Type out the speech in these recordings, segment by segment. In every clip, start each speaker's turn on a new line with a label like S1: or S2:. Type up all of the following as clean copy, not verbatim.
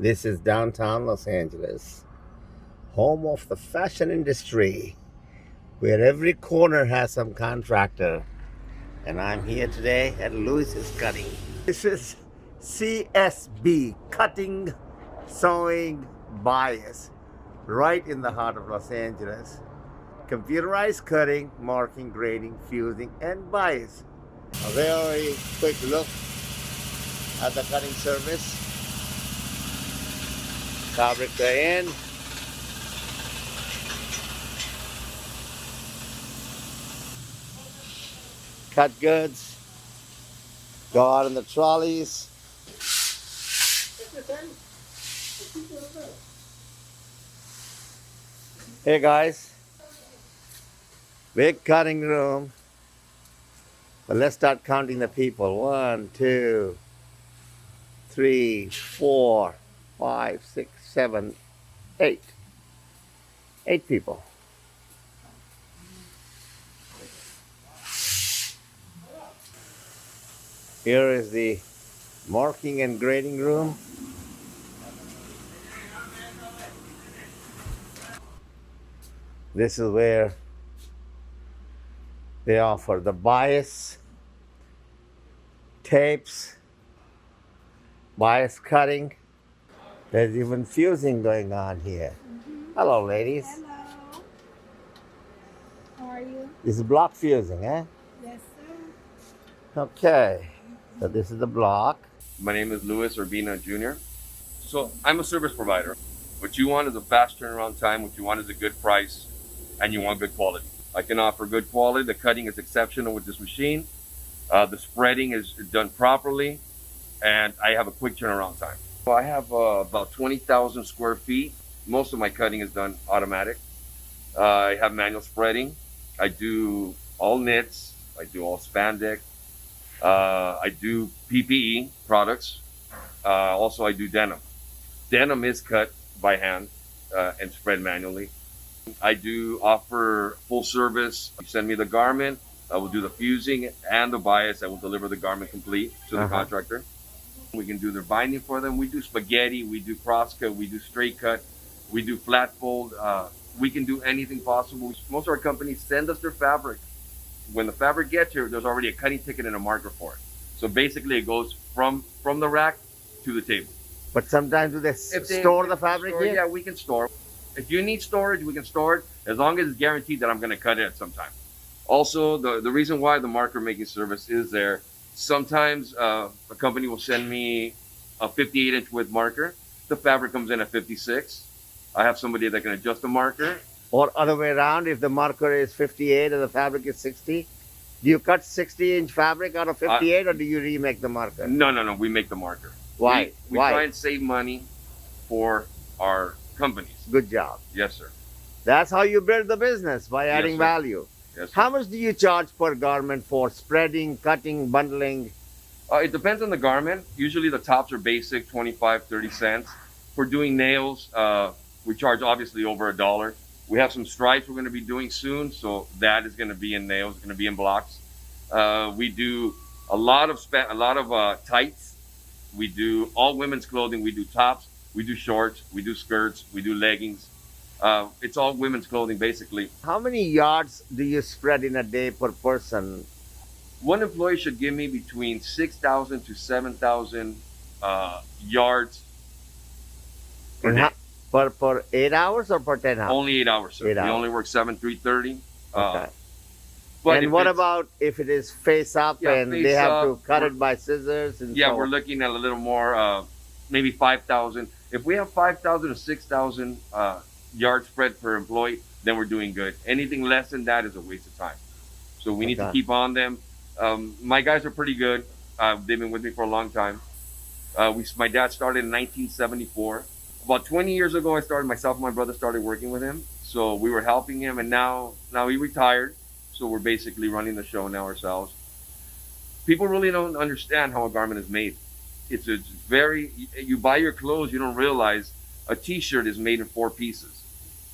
S1: This is downtown Los Angeles, home of the fashion industry, where every corner has some contractor. And I'm here today at Lewis's Cutting. This is CSB Cutting, Sewing, Bias, right in the heart of Los Angeles. Computerized cutting, marking, grading, fusing, and bias. A very quick look at the cutting service. Fabrics are in. Cut goods. Go out in the trolleys. Hey guys. Big cutting room. But let's start counting the people. 1, 2, 3, 4, 5, 6, 7, 8. 8 people. Here is the marking and grading room. This is where they offer the bias, tapes, bias cutting. There's even fusing going on here. Hello, ladies.
S2: Hello. How are you?
S1: This is block fusing, eh?
S2: Yes, sir.
S1: Okay. So this is the block.
S3: My name is Urbina Jr. So I'm a service provider. What you want is a fast turnaround time. What you want is a good price, and you want good quality. I can offer good quality. The cutting is exceptional with this machine. The spreading is done properly, and I have a quick turnaround time. So I have about 20,000 square feet. Most of my cutting is done automatic. I have manual spreading. I do all knits. I do all spandex. I do PPE products. Also, I do denim. Denim is cut by hand and spread manually. I do offer full service. You send me the garment, I will do the fusing and the bias. I will deliver the garment complete to the contractor. We can do their binding for them. We do spaghetti, we do cross cut, we do straight cut, we do flat fold. We can do anything possible. Most of our companies send us their fabric. When the fabric gets here, there's already a cutting ticket and a marker for it. So basically it goes from the rack to the table.
S1: But sometimes do they store the fabric here?
S3: Yeah, we can store. If you need storage, we can store it as long as it's guaranteed that I'm going to cut it at some time. Also, the reason why the marker making service is there, sometimes a company will send me a 58-inch width marker. The fabric comes in at 56. I have somebody that can adjust the marker.
S1: Or other way around, if the marker is 58 and the fabric is 60, do you cut 60-inch fabric out of 58 or do you remake the marker?
S3: No. We make the marker.
S1: Why?
S3: We
S1: Why?
S3: try and save money for our companies.
S1: Good job.
S3: Yes, sir.
S1: That's how you build the business, by adding
S3: sir.
S1: value.
S3: Yes, sir.
S1: How much do you charge per garment for spreading, cutting, bundling?
S3: It depends on the garment. Usually the tops are basic, 25, 30 cents. For doing nails, we charge obviously over $1. We have some stripes we're going to be doing soon, so that is going to be in nails, it's going to be in blocks. We do a lot of tights. We do all women's clothing. We do tops, we do shorts, we do skirts, we do leggings. It's all women's clothing basically.
S1: How many yards do you spread in a day per person?
S3: One employee should give me between 6,000 to 7,000 yards per day.
S1: Per 8 hours or per 10 hours?
S3: Only 8 hours, sir.
S1: 8 hours.
S3: We only work 7-3:30.
S1: Okay.
S3: But
S1: And what about if it is face up and
S3: face
S1: they have
S3: up,
S1: to cut it by scissors? And
S3: yeah,
S1: so
S3: we're looking at a little more, maybe 5,000. If we have 5,000 to 6,000 yard spread per employee, then we're doing good. Anything less than that is a waste of time. So we need to keep on them. My guys are pretty good. They've been with me for a long time. My dad started in 1974. About 20 years ago, myself and my brother started working with him. So we were helping him, and now he retired. So we're basically running the show now ourselves. People really don't understand how a garment is made. It's very, you buy your clothes, you don't realize a t-shirt is made in 4 pieces.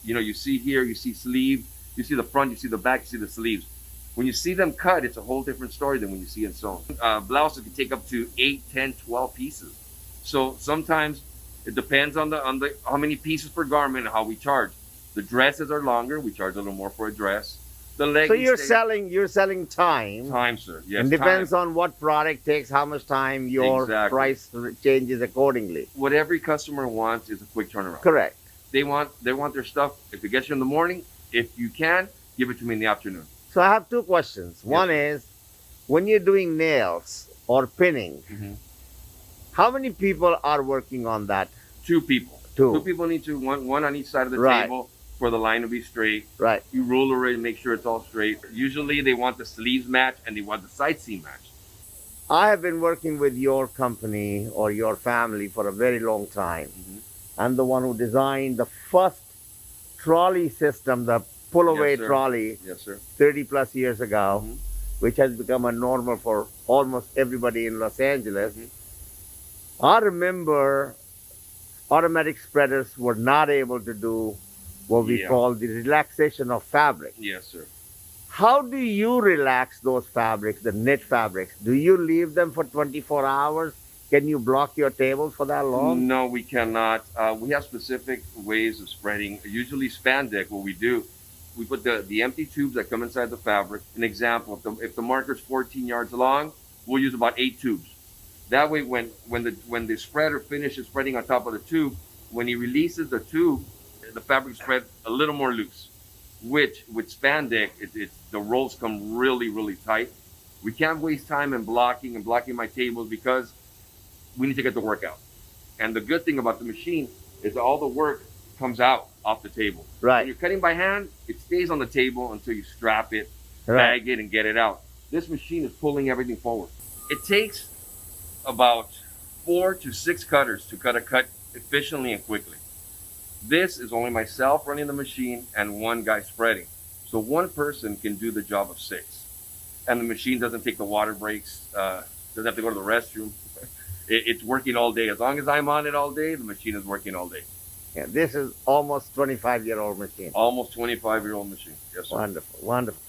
S3: You know, you see here, you see sleeve, you see the front, you see the back, you see the sleeves. When you see them cut, it's a whole different story than when you see it sewn. Blouses can take up to 8, 10, 12 pieces. So sometimes It depends on the how many pieces per garment and how we charge. The dresses are longer. We charge a little more for a dress. The leggings.
S1: So you're selling time.
S3: time, sir. Yes,
S1: and depends
S3: time.
S1: on what product takes how much time. Your
S3: Exactly.
S1: price changes accordingly.
S3: What every customer wants is a quick turnaround.
S1: Correct.
S3: They want their stuff. If it gets you in the morning, if you can, give it to me in the afternoon.
S1: So I have two questions. One is, when you're doing nails or pinning, how many people are working on that?
S3: Two people.
S1: Two.
S3: Two people need to one on each side of the
S1: Right.
S3: table for the line to be straight.
S1: Right.
S3: You ruler it and make sure it's all straight. Usually they want the sleeves matched and they want the side seam matched.
S1: I have been working with your company or your family for a very long time. I'm the one who designed the first trolley system, the pull-away
S3: Yes, sir.
S1: trolley,
S3: Yes, sir.
S1: 30 plus years ago, which has become a normal for almost everybody in Los Angeles. I remember automatic spreaders were not able to do what we call the relaxation of fabric.
S3: Yes, sir.
S1: How do you relax those fabrics, the knit fabrics? Do you leave them for 24 hours? Can you block your tables for that long?
S3: No, we cannot. We have specific ways of spreading. Usually spandex, what we do, we put the empty tubes that come inside the fabric. An example, if the marker's 14 yards long, we'll use about 8 tubes. That way, when the spreader finishes spreading on top of the tube, when he releases the tube, the fabric spread a little more loose. Which with spandex, the rolls come really, really tight. We can't waste time in blocking my tables because we need to get the work out. And the good thing about the machine is that all the work comes out off the table.
S1: Right.
S3: When you're cutting by hand, it stays on the table until you strap it,
S1: Right.
S3: bag it, and get it out. This machine is pulling everything forward. It takes about 4 to 6 cutters to cut a cut efficiently and quickly. This is only myself running the machine and one guy spreading. So one person can do the job of 6. And the machine doesn't take the water breaks, doesn't have to go to the restroom. It's working all day. As long as I'm on it all day, the machine is working all day.
S1: Yeah, this is almost 25-year-old machine.
S3: Almost 25-year-old machine. Yes, sir.
S1: Wonderful, wonderful.